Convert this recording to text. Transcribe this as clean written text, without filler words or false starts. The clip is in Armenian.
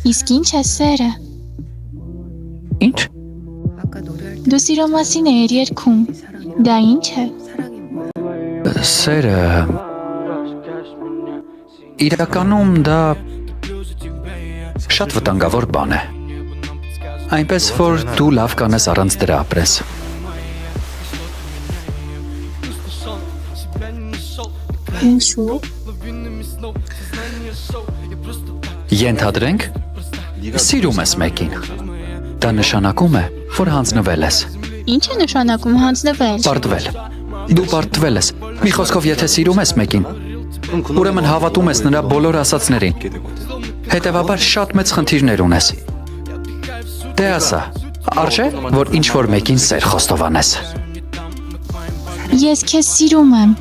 Իսկ ինչ է սերը։ Ինչ։ Դու սիրո մասին էիր երգում։ Դա ինչ է։ Սերը իրականում դա շատ վտանգավոր բան է։ Այնպես որ դու լավ կանես առանց դրա ապրես։ Ինչու՞։ Ենթադրենք, սիրում ես մեկին։ Դա նշանակում է, որ հանձնվել ես։ Ինչ է նշանակում հանձնվել։ Պարտվել։ Դու պարտվել ես։ Մի խոսքով, եթե սիրում ես մեկին, ուրեմն հավատում ես նրա բոլոր ասածներին։ Հետևաբար շատ մեծ խնդիրներ ունես։ Դե ասա, արժե, որ ինչ-որ մեկին սեր խոստովանես։ Ես քեզ սիրում եմ։